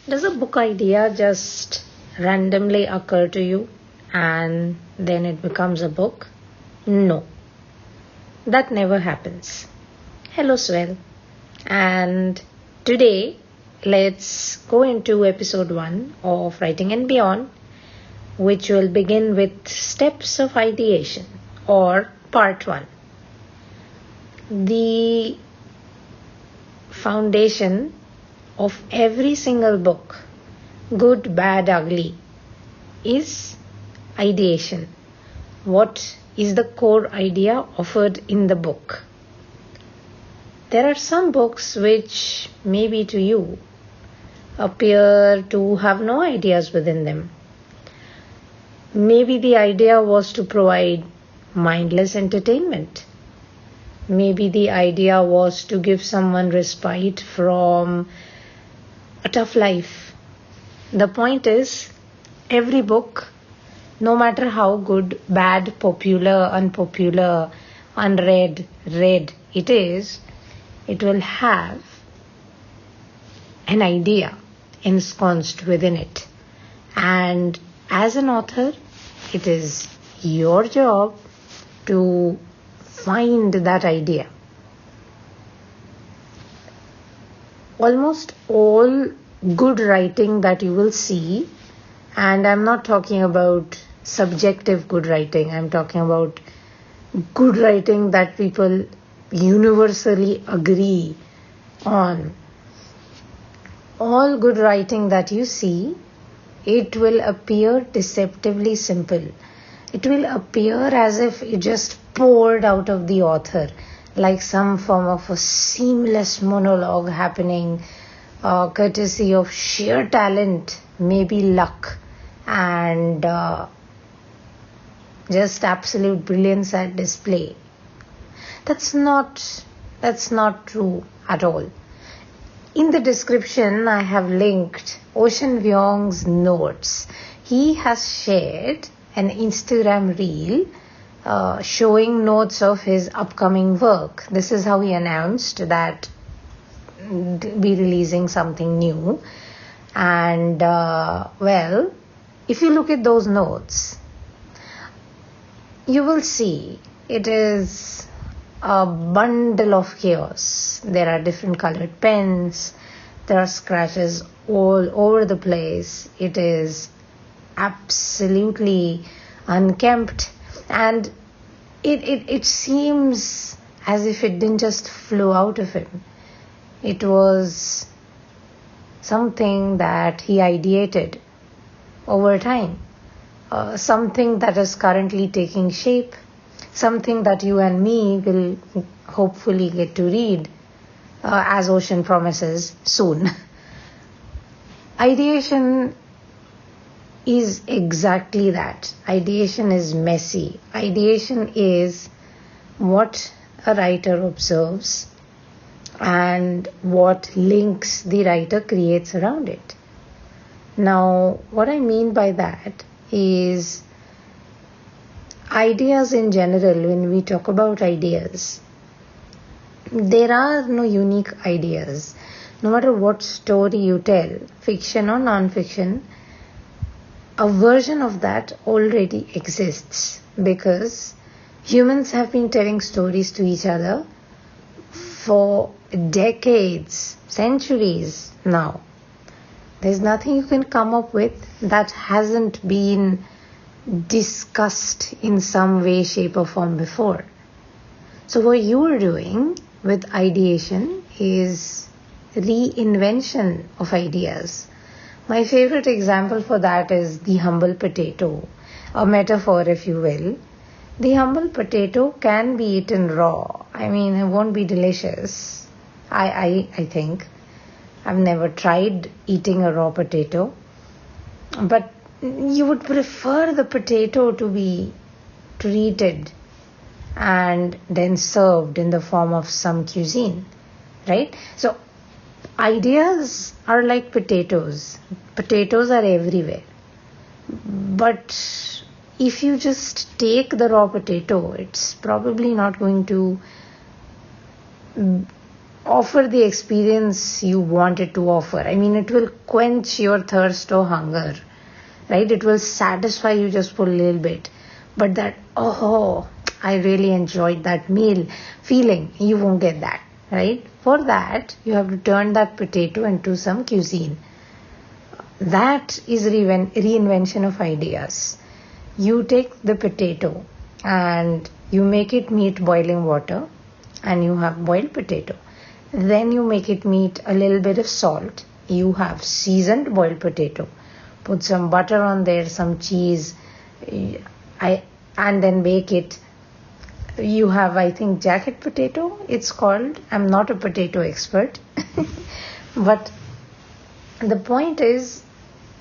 Does a book idea just randomly occur to you and then it becomes a book? No, that never happens. Hello, Swell. And today, let's go into episode 1 of Writing and Beyond, which will begin with steps of ideation or part 1. The foundation of every single book, good, bad, ugly, is ideation. What is the core idea offered in the book? There are some books which, maybe to you, appear to have no ideas within them. Maybe the idea was to provide mindless entertainment. Maybe the idea was to give someone respite from a tough life. The point is, every book, no matter how good, bad, popular, unpopular, unread, read it is, it will have an idea ensconced within it. And as an author, it is your job to find that idea. Almost all good writing that you will see, and I'm not talking about subjective good writing, I'm talking about good writing that people universally agree on. All good writing that you see, it will appear deceptively simple. It will appear as if it just poured out of the author, like some form of a seamless monologue happening, courtesy of sheer talent, maybe luck, and just absolute brilliance at display. That's not true at all. In the description, I have linked Ocean Vyong's notes. He has shared an Instagram reel showing notes of his upcoming work. This is how he announced that be releasing something new. And if you look at those notes, you will see it is a bundle of chaos. There are different colored pens. There are scratches all over the place. It is absolutely unkempt, and it seems as if it didn't just flow out of him. It was something that he ideated over time, something that is currently taking shape, something that you and me will hopefully get to read, as Ocean promises, soon. Ideation is exactly that. Ideation is messy. Ideation is what a writer observes and what links the writer creates around it. Now, what I mean by that is ideas in general. When we talk about ideas, there are no unique ideas. No matter what story you tell, fiction or non-fiction, a version of that already exists, because humans have been telling stories to each other for decades, centuries now. There's nothing you can come up with that hasn't been discussed in some way, shape or form before. So what you are doing with ideation is reinvention of ideas. My favorite example for that is the humble potato, a metaphor if you will. The humble potato can be eaten raw. I mean, it won't be delicious. I think. I've never tried eating a raw potato. But you would prefer the potato to be treated and then served in the form of some cuisine, right? So ideas are like potatoes. Potatoes are everywhere. But if you just take the raw potato, it's probably not going to offer the experience you want it to offer. I mean, it will quench your thirst or hunger, right? It will satisfy you just for a little bit. But that, oh, I really enjoyed that meal feeling, you won't get that, right? For that, you have to turn that potato into some cuisine. That is reinvention of ideas. You take the potato and you make it meet boiling water, and you have boiled potato. Then you make it meet a little bit of salt. You have seasoned boiled potato. Put some butter on there, some cheese, and then bake it. You have, I think, jacket potato, it's called. I'm not a potato expert. But the point is,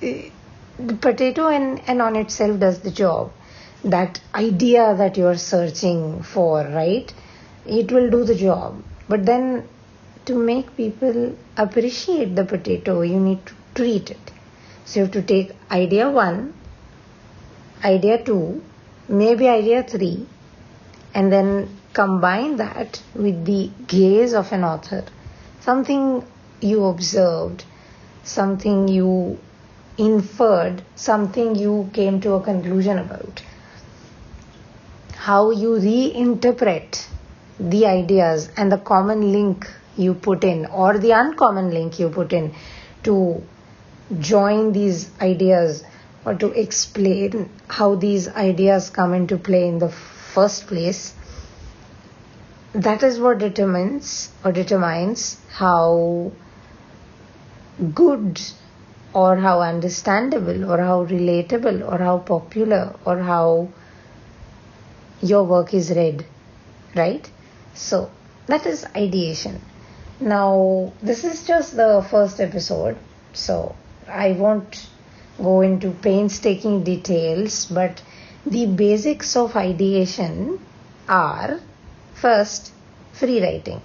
the potato and on itself does the job. That idea that you're searching for, right? It will do the job. But then to make people appreciate the potato, you need to treat it. So you have to take idea 1, idea 2, maybe idea 3, and then combine that with the gaze of an author. Something you observed, something you inferred, something you came to a conclusion about. How you reinterpret the ideas and the common link you put in, or the uncommon link you put in, to join these ideas or to explain how these ideas come into play in the first place. That is what determines how good or how understandable or how relatable or how popular or how your work is read, right? So that is ideation. Now, this is just the first episode, so I won't go into painstaking details, but the basics of ideation are, first, free writing,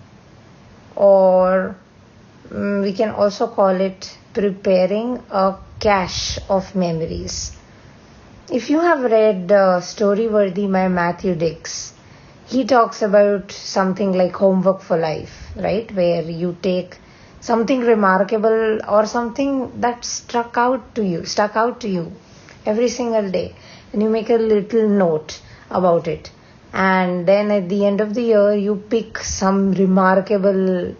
or we can also call it preparing a cache of memories. If you have read Storyworthy by Matthew Dicks, he talks about something like homework for life, right? Where you take something remarkable or something that stuck out to you every single day, and you make a little note about it. And then at the end of the year, you pick some remarkable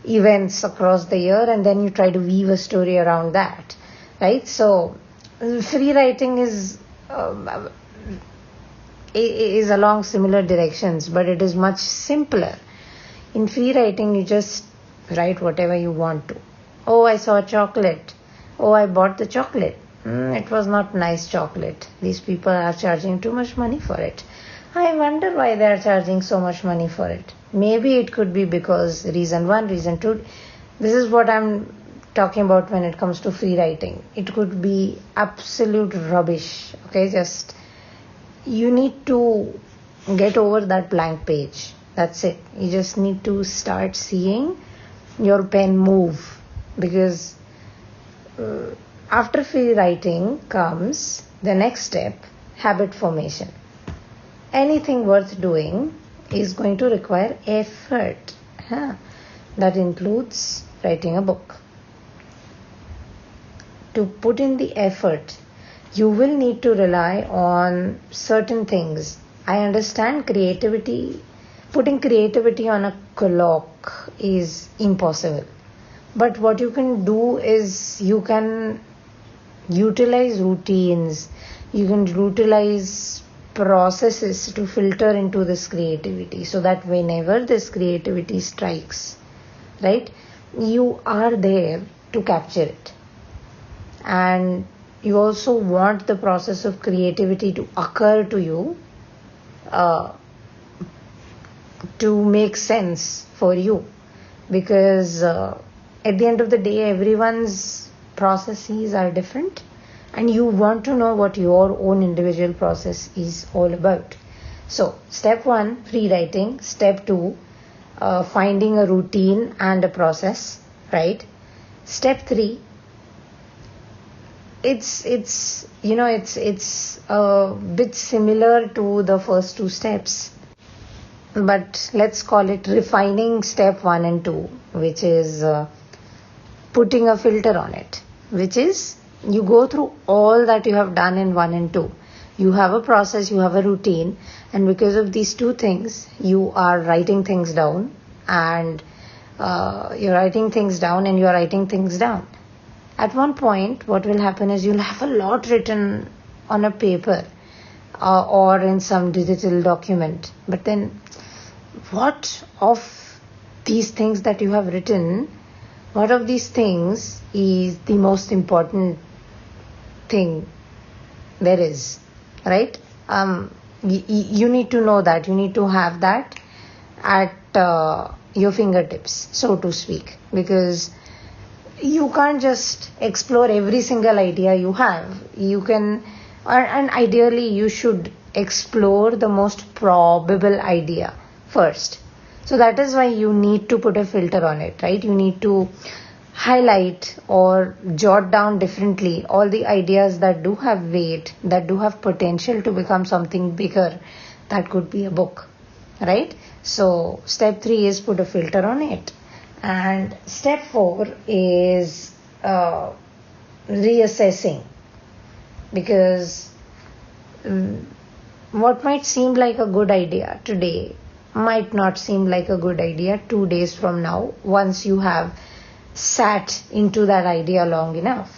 events across the year, and then you try to weave a story around that, right? So free writing is along similar directions, but it is much simpler. In free writing, you just write whatever you want to. Oh, I saw a chocolate. Oh, I bought the chocolate. It was not nice chocolate. These people are charging too much money for it. I wonder why they are charging so much money for it. Maybe it could be because reason 1, reason 2. This is what I'm talking about when it comes to free writing. It could be absolute rubbish. Okay, just you need to get over that blank page. That's it. You just need to start seeing your pen move, because after free writing comes the next step, habit formation. Anything worth doing is going to require effort. That includes writing a book. To put in the effort, you will need to rely on certain things. I understand creativity, putting creativity on a clock is impossible. But what you can do is you can utilize routines, you can utilize processes to filter into this creativity, so that whenever this creativity strikes, right, you are there to capture it. And you also want the process of creativity to occur to you, to make sense for you, because at the end of the day, everyone's processes are different, and you want to know what your own individual process is all about. So step 1, free writing. Step 2, finding a routine and a process, right? Step 3, it's a bit similar to the first 2 steps. but let's call it refining step 1 and 2, which is putting a filter on it, which is you go through all that you have done in 1 and 2. You have a process, you have a routine, and because of these two things, you are writing things down, and you're writing things down and you're writing things down. At one point, what will happen is you'll have a lot written on a paper or in some digital document. But then, what of these things that you have written, what of these things is the most important thing there is, right? You need to know that. You need to have that at your fingertips, so to speak, because you can't just explore every single idea you have. You can, and ideally you should explore the most probable idea first. So that is why you need to put a filter on it, right? You need to highlight or jot down differently all the ideas that do have weight, that do have potential to become something bigger. That could be a book, right? So step 3 is put a filter on it. And step 4 is reassessing, because what might seem like a good idea today might not seem like a good idea 2 days from now, once you have sat into that idea long enough.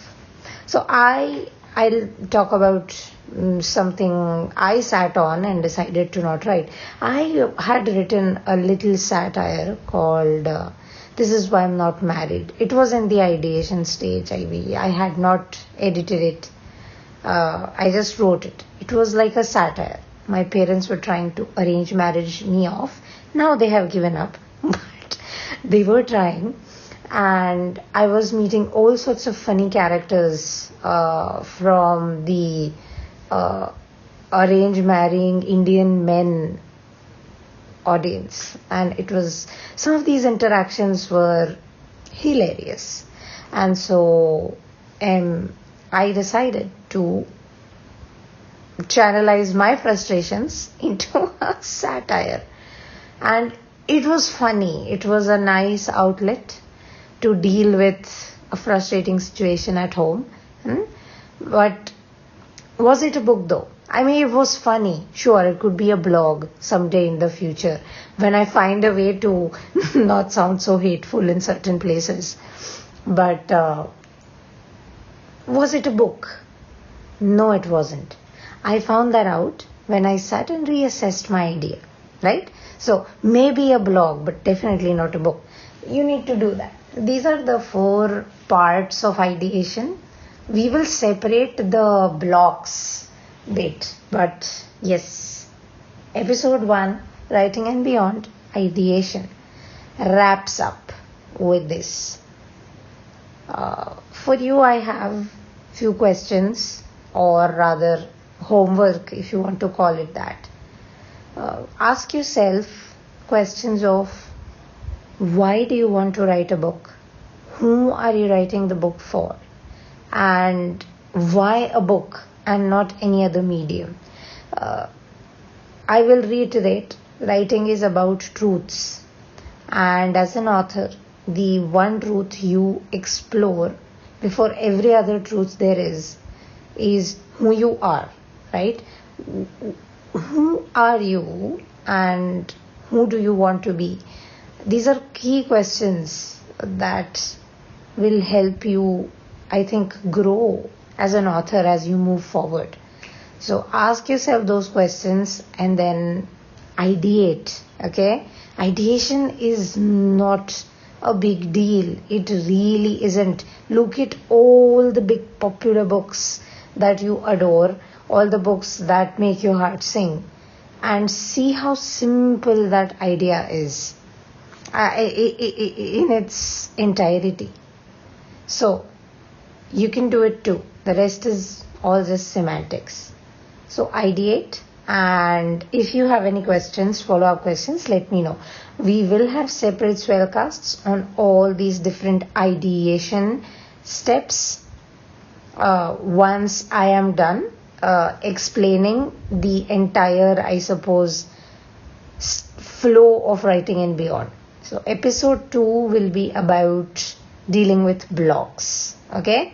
So I'll talk about something I sat on and decided to not write. I had written a little satire called This Is Why I'm Not Married. It was in the ideation stage. I had not edited it. I just wrote it. It was like a satire. My parents were trying to arrange marriage me off. Now they have given up, but they were trying. And I was meeting all sorts of funny characters from the arranged marrying Indian men audience, and it was, some of these interactions were hilarious. And so I decided to channelize my frustrations into a satire, and it was funny. It was a nice outlet to deal with a frustrating situation at home. But was it a book though? I mean, it was funny. Sure, it could be a blog someday in the future when I find a way to not sound so hateful in certain places. But was it a book? No, it wasn't. I found that out when I sat and reassessed my idea, right? So maybe a blog, but definitely not a book. You need to do that. These are the 4 parts of ideation. We will separate the blocks bit, but yes, episode 1, Writing and Beyond, Ideation, wraps up with this. For you, I have few questions, or rather homework, if you want to call it that. Ask yourself questions of, why do you want to write a book? Who are you writing the book for? And why a book and not any other medium? I will reiterate, writing is about truths. And as an author, the one truth you explore before every other truth there is who you are, right? Who are you and who do you want to be? These are key questions that will help you, I think, grow as an author as you move forward. So ask yourself those questions and then ideate, okay? Ideation is not a big deal. It really isn't. Look at all the big popular books that you adore, all the books that make your heart sing, and see how simple that idea is in its entirety. So you can do it too. The rest is all just semantics. So ideate, and if you have any questions, follow-up questions, let me know. We will have separate spellcasts on all these different ideation steps once I am done explaining the entire, I suppose, flow of writing and beyond. So episode 2 will be about dealing with blocks. Okay.